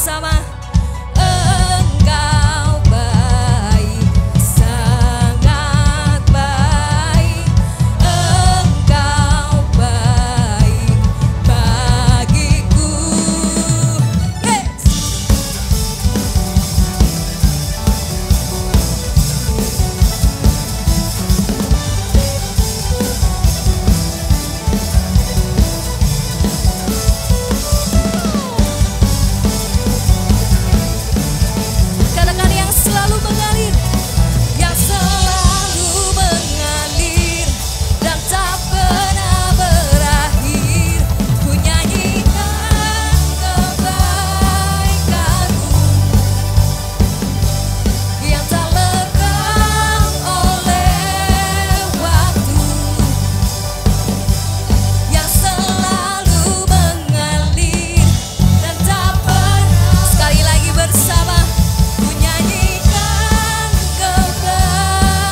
bersama. Engkau baik, sangat baik. Engkau baik bagiku. Yes. Katakan yang selalu mengalir, yang selalu mengalir dan tak pernah berakhir. Ku nyanyikan kebaikanmu yang tak lekang oleh waktu, yang selalu mengalir dan tak pernah. Sekali lagi bersama. Ku nyanyikan kebaikanmu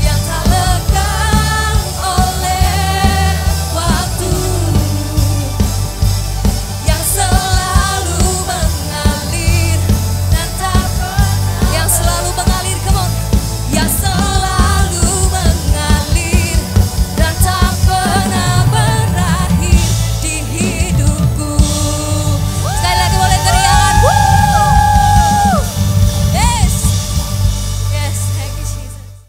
yang tak lekang oleh waktu, yang selalu mengalir dan tak pernah. Yang selalu mengalir, come on. Yang selalu mengalir dan tak pernah berakhir di hidupku. Sekali lagi boleh teriakan. Woo! Yes. Yes, thank you Jesus.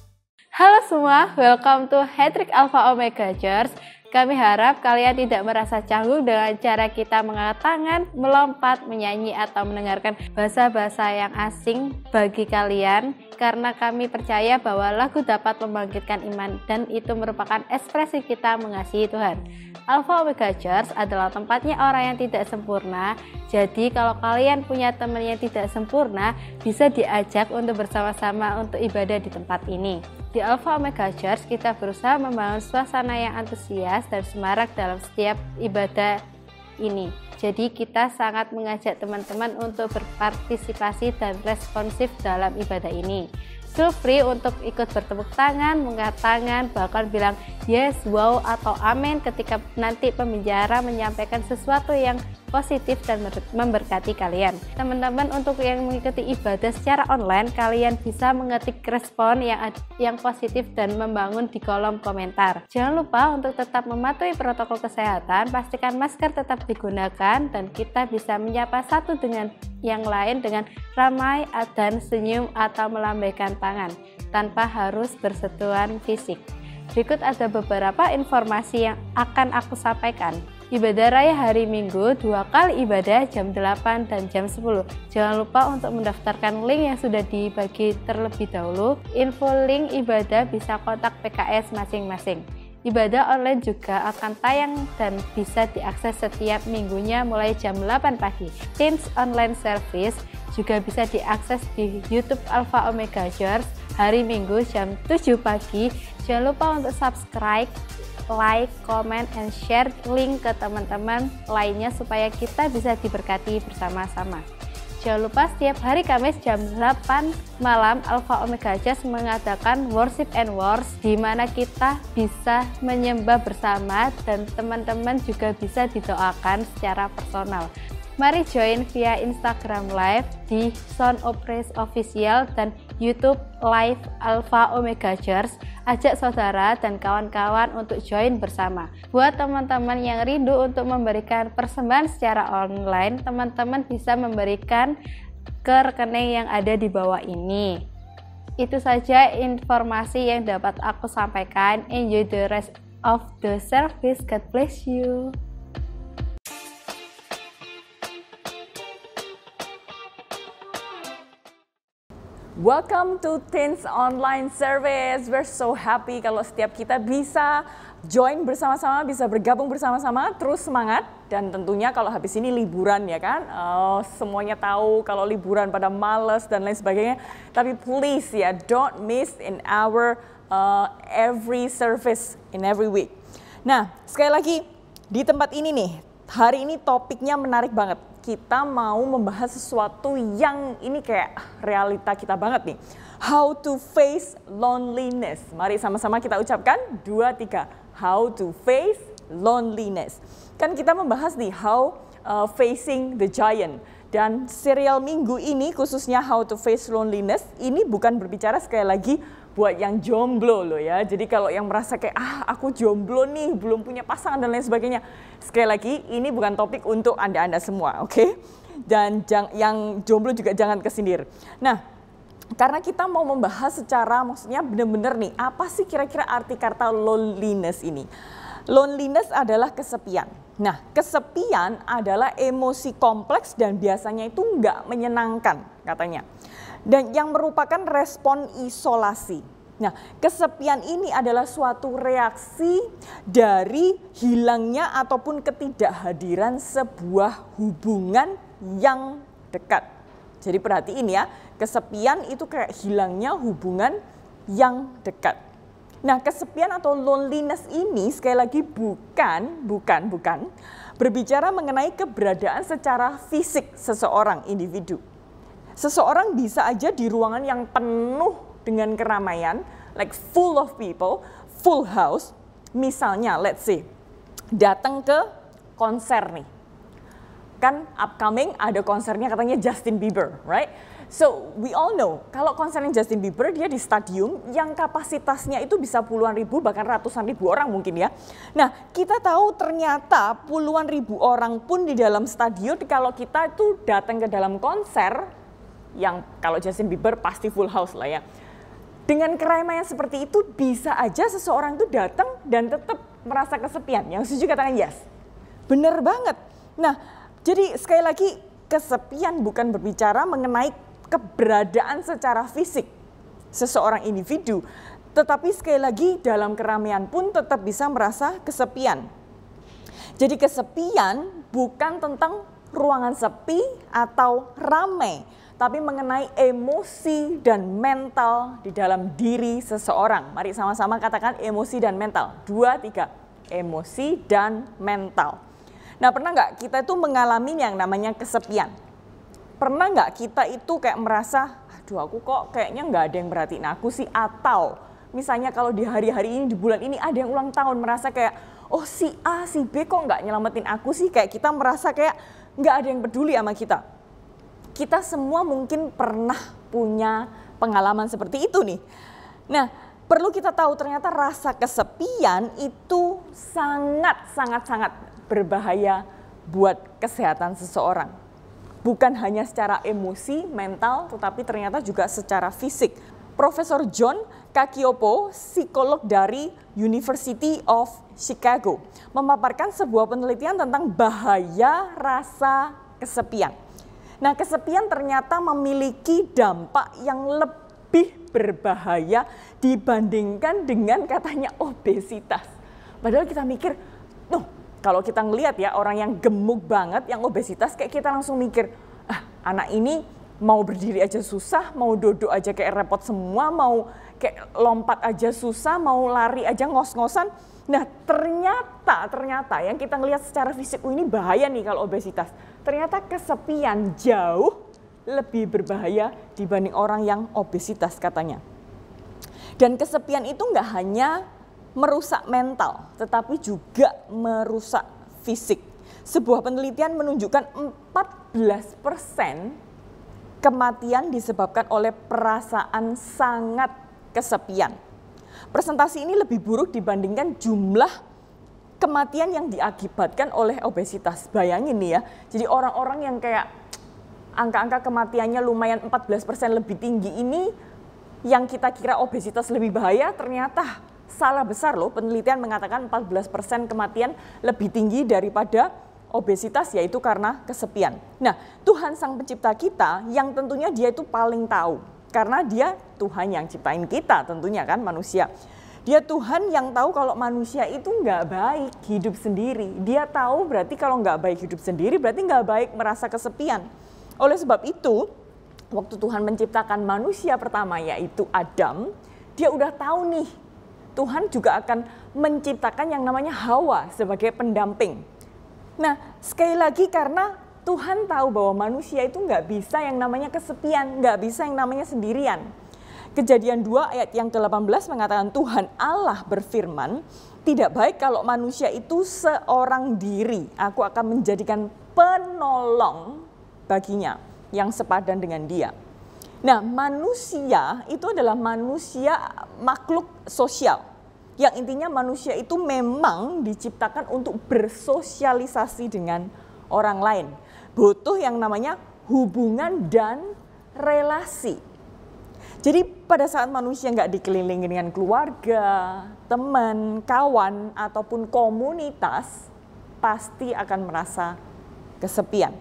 Halo semua, welcome to Hattrick Alpha Omega Church. Kami harap kalian tidak merasa canggung dengan cara kita mengangkat tangan, melompat, menyanyi, atau mendengarkan bahasa-bahasa yang asing bagi kalian. Karena kami percaya bahwa lagu dapat membangkitkan iman dan itu merupakan ekspresi kita mengasihi Tuhan. Alpha Omega Church adalah tempatnya orang yang tidak sempurna. Jadi kalau kalian punya teman yang tidak sempurna, bisa diajak untuk bersama-sama untuk ibadah di tempat ini. Di Alpha Omega Church kita berusaha membangun suasana yang antusias dan semarak dalam setiap ibadah ini. Jadi kita sangat mengajak teman-teman untuk berpartisipasi dan responsif dalam ibadah ini. Feel free untuk ikut bertepuk tangan, mengangkat tangan, bahkan bilang yes, wow, atau amin ketika nanti pembicara menyampaikan sesuatu yang positif dan memberkati kalian. Teman-teman, untuk yang mengikuti ibadah secara online, kalian bisa mengetik respon yang positif dan membangun di kolom komentar. Jangan lupa untuk tetap mematuhi protokol kesehatan, pastikan masker tetap digunakan, dan kita bisa menyapa satu dengan yang lain dengan ramai dan senyum atau melambaikan tangan tanpa harus bersentuhan fisik. Berikut ada beberapa informasi yang akan aku sampaikan. Ibadah raya hari Minggu 2 kali ibadah jam 8 dan jam 10. Jangan lupa untuk mendaftarkan link yang sudah dibagi terlebih dahulu. Info link ibadah bisa kontak PKS masing-masing. Ibadah online juga akan tayang dan bisa diakses setiap minggunya mulai jam 8 pagi. Teens Online Service juga bisa diakses di YouTube Alpha Omega Church hari Minggu jam 7 pagi. Jangan lupa untuk subscribe, like, comment, and share link ke teman-teman lainnya supaya kita bisa diberkati bersama-sama. Jangan lupa setiap hari Kamis jam 8 malam Alpha Omega Church mengadakan Worship and Wars, di mana kita bisa menyembah bersama dan teman-teman juga bisa didoakan secara personal. Mari join via Instagram Live di Sound of Praise Official dan YouTube Live Alpha Omega Church. Ajak saudara dan kawan-kawan untuk join bersama. Buat teman-teman yang rindu untuk memberikan persembahan secara online, teman-teman bisa memberikan ke rekening yang ada di bawah ini. Itu saja informasi yang dapat aku sampaikan. Enjoy the rest of the service. God bless you. Welcome to Teens Online Service. We're so happy kalau setiap kita bisa join bersama-sama, bisa bergabung bersama-sama, terus semangat. Dan tentunya kalau habis ini liburan ya kan, semuanya tahu kalau liburan pada males dan lain sebagainya. Tapi please ya, don't miss in our every service in every week. Nah, sekali lagi di tempat ini nih, hari ini topiknya menarik banget. Kita mau membahas sesuatu yang ini kayak realita kita banget nih. How to face loneliness. Mari sama-sama kita ucapkan 2, 3. How to face loneliness. Kan kita membahas nih how facing the giant. Dan serial minggu ini khususnya How to Face Loneliness ini bukan berbicara sekali lagi buat yang jomblo loh ya. Jadi kalau yang merasa kayak aku jomblo nih, belum punya pasangan dan lain sebagainya. Sekali lagi ini bukan topik untuk Anda semua, oke? Dan yang jomblo juga jangan kesindir. Nah, karena kita mau membahas secara maksudnya benar-benar nih, apa sih kira-kira arti kata loneliness ini? Loneliness adalah kesepian. Nah, kesepian adalah emosi kompleks dan biasanya itu nggak menyenangkan katanya. Dan yang merupakan respon isolasi. Nah, kesepian ini adalah suatu reaksi dari hilangnya ataupun ketidakhadiran sebuah hubungan yang dekat. Jadi perhatiin ya, kesepian itu kayak hilangnya hubungan yang dekat. Nah, kesepian atau loneliness ini sekali lagi bukan berbicara mengenai keberadaan secara fisik seseorang individu. Seseorang bisa aja di ruangan yang penuh dengan keramaian, like full of people, full house. Misalnya, let's say, datang ke konser nih. Kan upcoming ada konsernya katanya Justin Bieber, right? So we all know kalau konsernya Justin Bieber dia di stadium yang kapasitasnya itu bisa puluhan ribu bahkan ratusan ribu orang mungkin ya. Nah kita tahu ternyata puluhan ribu orang pun di dalam stadion kalau kita itu datang ke dalam konser yang kalau Justin Bieber pasti full house lah ya. Dengan keramaian seperti itu bisa aja seseorang itu datang dan tetap merasa kesepian. Yang setuju katakan yes. Bener banget. Nah jadi sekali lagi kesepian bukan berbicara mengenai keberadaan secara fisik seseorang individu, tetapi sekali lagi dalam keramaian pun tetap bisa merasa kesepian. Jadi kesepian bukan tentang ruangan sepi atau ramai, tapi mengenai emosi dan mental di dalam diri seseorang. Mari sama-sama katakan emosi dan mental. 2, 3, emosi dan mental. Nah pernah nggak kita itu mengalami yang namanya kesepian? Pernah nggak kita itu kayak merasa, aduh aku kok kayaknya nggak ada yang merhatiin aku sih. Atau misalnya kalau di hari-hari ini, di bulan ini ada yang ulang tahun merasa kayak, oh si A, si B kok nggak nyelamatin aku sih. Kayak kita merasa kayak nggak ada yang peduli sama kita. Kita semua mungkin pernah punya pengalaman seperti itu nih. Nah perlu kita tahu ternyata rasa kesepian itu sangat berbahaya buat kesehatan seseorang. Bukan hanya secara emosi, mental, tetapi ternyata juga secara fisik. Profesor John Cacioppo, psikolog dari University of Chicago, memaparkan sebuah penelitian tentang bahaya rasa kesepian. Nah, kesepian ternyata memiliki dampak yang lebih berbahaya dibandingkan dengan katanya obesitas. Padahal kita mikir, kalau kita ngelihat ya orang yang gemuk banget, yang obesitas kayak kita langsung mikir, anak ini mau berdiri aja susah, mau duduk aja kayak repot semua, mau kayak lompat aja susah, mau lari aja ngos-ngosan. Nah ternyata yang kita ngelihat secara fisik, ini bahaya nih kalau obesitas. Ternyata kesepian jauh lebih berbahaya dibanding orang yang obesitas katanya. Dan kesepian itu nggak hanya merusak mental, tetapi juga merusak fisik. Sebuah penelitian menunjukkan 14% kematian disebabkan oleh perasaan sangat kesepian. Presentasi ini lebih buruk dibandingkan jumlah kematian yang diakibatkan oleh obesitas. Bayangin nih ya, jadi orang-orang yang kayak angka-angka kematiannya lumayan 14% lebih tinggi ini, yang kita kira obesitas lebih bahaya, ternyata salah besar loh. Penelitian mengatakan 14% kematian lebih tinggi daripada obesitas, yaitu karena kesepian. Nah, Tuhan Sang Pencipta kita yang tentunya dia itu paling tahu. Karena dia Tuhan yang ciptain kita tentunya kan manusia. Dia Tuhan yang tahu kalau manusia itu nggak baik hidup sendiri. Dia tahu berarti kalau nggak baik hidup sendiri berarti nggak baik merasa kesepian. Oleh sebab itu, waktu Tuhan menciptakan manusia pertama yaitu Adam, dia udah tahu nih, Tuhan juga akan menciptakan yang namanya Hawa sebagai pendamping. Nah, sekali lagi karena Tuhan tahu bahwa manusia itu nggak bisa yang namanya kesepian, nggak bisa yang namanya sendirian. Kejadian 2 ayat yang ke-18 mengatakan Tuhan Allah berfirman, tidak baik kalau manusia itu seorang diri. Aku akan menjadikan penolong baginya yang sepadan dengan dia. Nah, manusia itu adalah manusia makhluk sosial. Yang intinya manusia itu memang diciptakan untuk bersosialisasi dengan orang lain. Butuh yang namanya hubungan dan relasi. Jadi pada saat manusia nggak dikelilingi dengan keluarga, teman, kawan, ataupun komunitas, pasti akan merasa kesepian.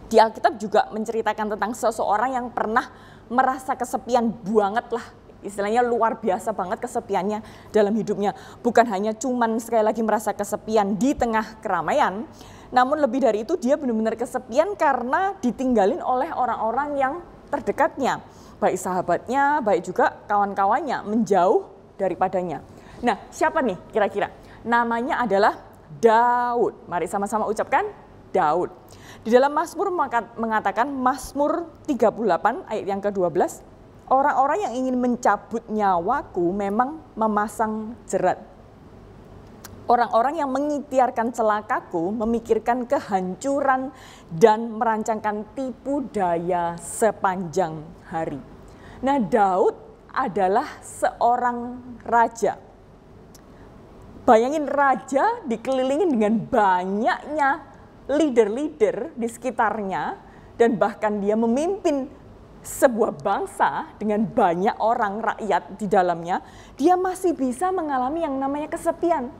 Di Alkitab juga menceritakan tentang seseorang yang pernah merasa kesepian banget lah. Istilahnya luar biasa banget kesepiannya dalam hidupnya. Bukan hanya cuman sekali lagi merasa kesepian di tengah keramaian, namun lebih dari itu dia benar-benar kesepian karena ditinggalin oleh orang-orang yang terdekatnya. Baik sahabatnya, baik juga kawan-kawannya menjauh daripadanya. Nah, siapa nih kira-kira? Namanya adalah Daud. Mari sama-sama ucapkan Daud. Di dalam Mazmur mengatakan, Mazmur 38 ayat yang ke-12, orang-orang yang ingin mencabut nyawaku memang memasang jerat. Orang-orang yang mengikhtiarkan celakaku memikirkan kehancuran dan merancangkan tipu daya sepanjang hari. Nah, Daud adalah seorang raja. Bayangin raja dikelilingi dengan banyaknya leader-leader di sekitarnya dan bahkan dia memimpin sebuah bangsa dengan banyak orang rakyat di dalamnya, dia masih bisa mengalami yang namanya kesepian.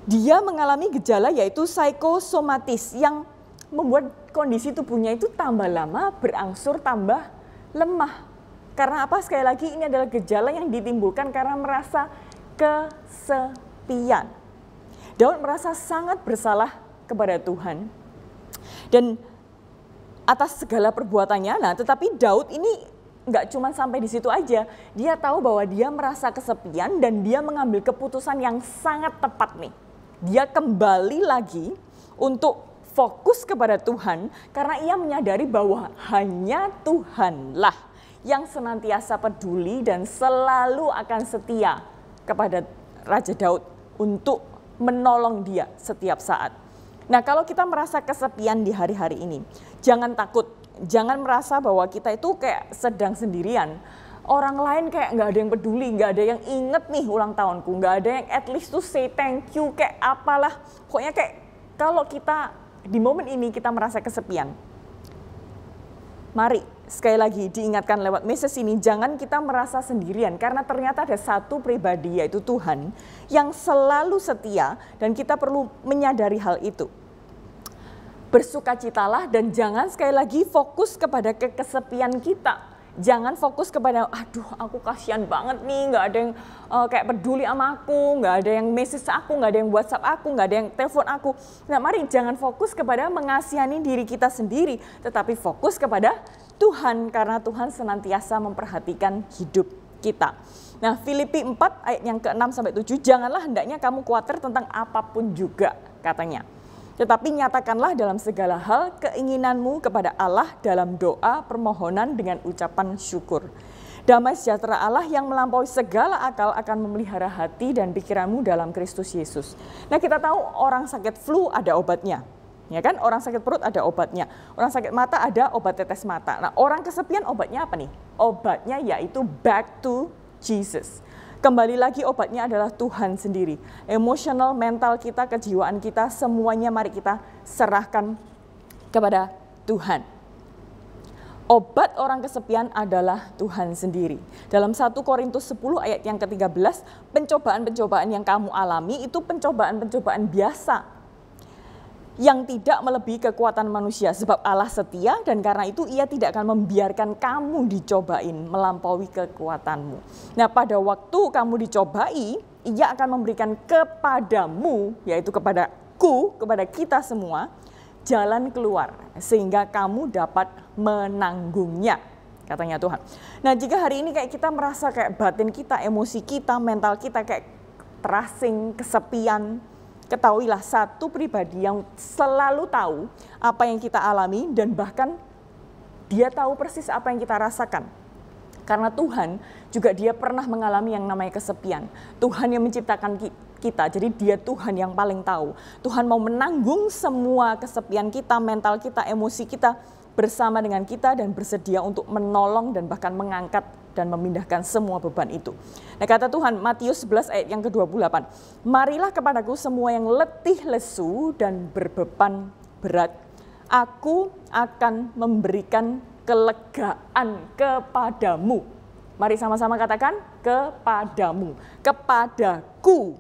Dia mengalami gejala yaitu psikosomatis yang membuat kondisi tubuhnya itu tambah lama berangsur tambah lemah. Karena apa? Sekali lagi ini adalah gejala yang ditimbulkan karena merasa kesepian. Daud merasa sangat bersalah kepada Tuhan dan atas segala perbuatannya. Nah, tetapi Daud ini nggak cuma sampai di situ aja. Dia tahu bahwa dia merasa kesepian dan dia mengambil keputusan yang sangat tepat nih. Dia kembali lagi untuk fokus kepada Tuhan karena ia menyadari bahwa hanya Tuhanlah yang senantiasa peduli dan selalu akan setia kepada Raja Daud untuk menolong dia setiap saat. Nah, kalau kita merasa kesepian di hari-hari ini, jangan takut, jangan merasa bahwa kita itu kayak sedang sendirian. Orang lain kayak nggak ada yang peduli, nggak ada yang inget nih ulang tahunku, nggak ada yang at least to say thank you, kayak apalah. Pokoknya kayak kalau kita di momen ini kita merasa kesepian, mari sekali lagi diingatkan lewat message ini, jangan kita merasa sendirian karena ternyata ada satu pribadi yaitu Tuhan yang selalu setia dan kita perlu menyadari hal itu. Bersukacitalah dan jangan sekali lagi fokus kepada kesepian kita. Jangan fokus kepada, aduh aku kasihan banget nih, nggak ada yang kayak peduli sama aku, nggak ada yang message aku, nggak ada yang WhatsApp aku, nggak ada yang telepon aku. Nah, mari jangan fokus kepada mengasihani diri kita sendiri, tetapi fokus kepada Tuhan karena Tuhan senantiasa memperhatikan hidup kita. Nah, Filipi 4 ayat yang ke-6 sampai 7, janganlah hendaknya kamu khawatir tentang apapun juga, katanya. Tetapi nyatakanlah dalam segala hal keinginanmu kepada Allah dalam doa permohonan dengan ucapan syukur. Damai sejahtera Allah yang melampaui segala akal akan memelihara hati dan pikiranmu dalam Kristus Yesus. Nah, kita tahu orang sakit flu ada obatnya. Ya kan? Orang sakit perut ada obatnya. Orang sakit mata ada obat tetes mata. Nah, orang kesepian obatnya apa nih? Obatnya yaitu back to Jesus. Kembali lagi obatnya adalah Tuhan sendiri. Emosional, mental kita, kejiwaan kita, semuanya mari kita serahkan kepada Tuhan. Obat orang kesepian adalah Tuhan sendiri. Dalam 1 Korintus 10 ayat yang ke-13, pencobaan-pencobaan yang kamu alami itu pencobaan-pencobaan biasa yang tidak melebihi kekuatan manusia, sebab Allah setia dan karena itu ia tidak akan membiarkan kamu dicobain melampaui kekuatanmu. Nah, pada waktu kamu dicobai, ia akan memberikan kepadamu, yaitu kepadaku, kepada kita semua, jalan keluar sehingga kamu dapat menanggungnya, katanya Tuhan. Nah, jika hari ini kayak kita merasa kayak batin kita, emosi kita, mental kita kayak terasing, kesepian, ketahuilah satu pribadi yang selalu tahu apa yang kita alami dan bahkan dia tahu persis apa yang kita rasakan. Karena Tuhan juga dia pernah mengalami yang namanya kesepian. Tuhan yang menciptakan kita, jadi dia Tuhan yang paling tahu. Tuhan mau menanggung semua kesepian kita, mental kita, emosi kita bersama dengan kita dan bersedia untuk menolong dan bahkan mengangkat dan memindahkan semua beban itu. Nah, kata Tuhan Matius 11 ayat yang ke-28, marilah kepadaku semua yang letih lesu dan berbeban berat, aku akan memberikan kelegaan kepadamu. Mari sama-sama katakan kepadamu, kepadaku.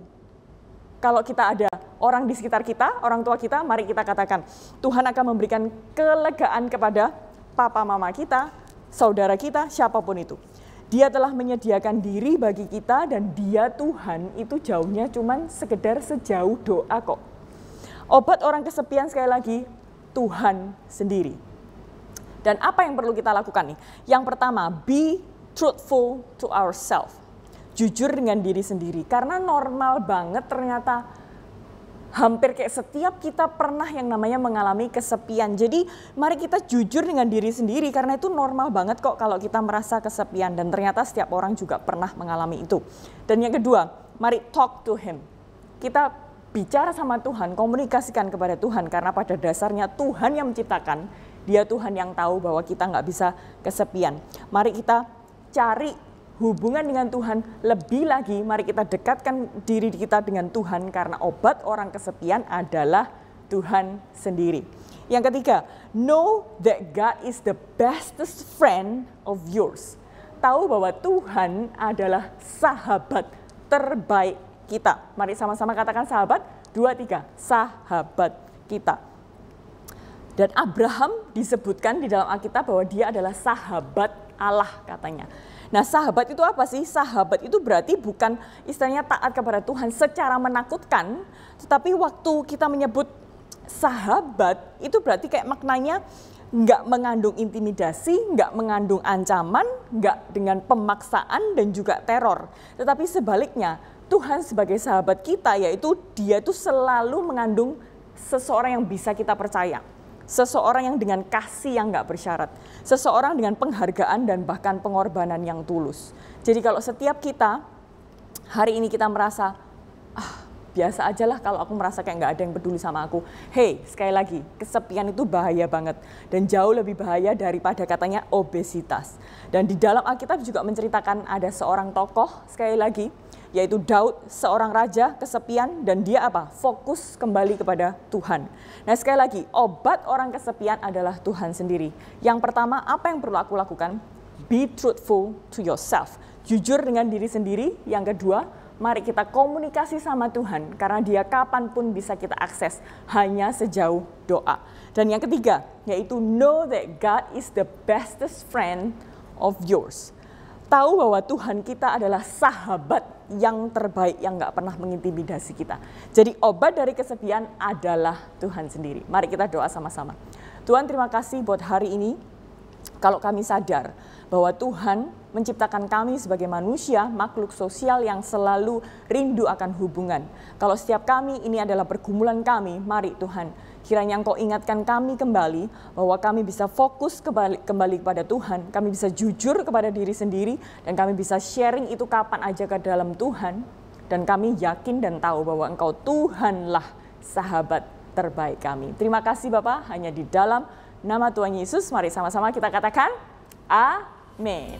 Kalau kita ada orang di sekitar kita, orang tua kita, mari kita katakan Tuhan akan memberikan kelegaan kepada papa mama kita, saudara kita, siapapun itu. Dia telah menyediakan diri bagi kita dan dia Tuhan itu jauhnya cuman sekedar sejauh doa kok. Obat orang kesepian sekali lagi Tuhan sendiri. Dan apa yang perlu kita lakukan nih? Yang pertama, be truthful to ourselves. Jujur dengan diri sendiri. Karena normal banget ternyata hampir kayak setiap kita pernah yang namanya mengalami kesepian. Jadi mari kita jujur dengan diri sendiri karena itu normal banget kok kalau kita merasa kesepian. Dan ternyata setiap orang juga pernah mengalami itu. Dan yang kedua, mari talk to him. Kita bicara sama Tuhan, komunikasikan kepada Tuhan. Karena pada dasarnya Tuhan yang menciptakan. Dia Tuhan yang tahu bahwa kita nggak bisa kesepian. Mari kita cari hubungan dengan Tuhan lebih lagi. Mari kita dekatkan diri kita dengan Tuhan karena obat orang kesepian adalah Tuhan sendiri. Yang ketiga, know that God is the bestest friend of yours. Tahu bahwa Tuhan adalah sahabat terbaik kita. Mari sama-sama katakan sahabat. 2, 3, sahabat kita. Dan Abraham disebutkan di dalam Alkitab bahwa dia adalah sahabat Allah katanya. Nah, sahabat itu apa sih? Sahabat itu berarti bukan istilahnya taat kepada Tuhan secara menakutkan, tetapi waktu kita menyebut sahabat itu berarti kayak maknanya nggak mengandung intimidasi, nggak mengandung ancaman, nggak dengan pemaksaan dan juga teror. Tetapi sebaliknya, Tuhan sebagai sahabat kita yaitu dia itu selalu mengandung seseorang yang bisa kita percaya. Seseorang yang dengan kasih yang nggak bersyarat. Seseorang dengan penghargaan dan bahkan pengorbanan yang tulus. Jadi kalau setiap kita, hari ini kita merasa, biasa aja lah kalau aku merasa kayak nggak ada yang peduli sama aku. Hey, sekali lagi, kesepian itu bahaya banget. Dan jauh lebih bahaya daripada katanya obesitas. Dan di dalam Alkitab juga menceritakan ada seorang tokoh, sekali lagi, yaitu Daud, seorang raja kesepian dan dia apa? Fokus kembali kepada Tuhan. Nah sekali lagi, obat orang kesepian adalah Tuhan sendiri. Yang pertama, apa yang perlu aku lakukan? Be truthful to yourself. Jujur dengan diri sendiri. Yang kedua, mari kita komunikasi sama Tuhan karena dia kapanpun bisa kita akses hanya sejauh doa. Dan yang ketiga, yaitu know that God is the bestest friend of yours. Tahu bahwa Tuhan kita adalah sahabat yang terbaik yang nggak pernah mengintimidasi kita. Jadi obat dari kesepian adalah Tuhan sendiri. Mari kita doa sama-sama. Tuhan, terima kasih buat hari ini. Kalau kami sadar bahwa Tuhan menciptakan kami sebagai manusia, makhluk sosial yang selalu rindu akan hubungan. Kalau setiap kami ini adalah pergumulan kami, mari Tuhan, kiranya Engkau ingatkan kami kembali bahwa kami bisa fokus kembali kepada Tuhan, kami bisa jujur kepada diri sendiri, dan kami bisa sharing itu kapan aja ke dalam Tuhan. Dan kami yakin dan tahu bahwa Engkau Tuhanlah sahabat terbaik kami. Terima kasih Bapak, hanya di dalam nama Tuhan Yesus, mari sama-sama kita katakan, Amin.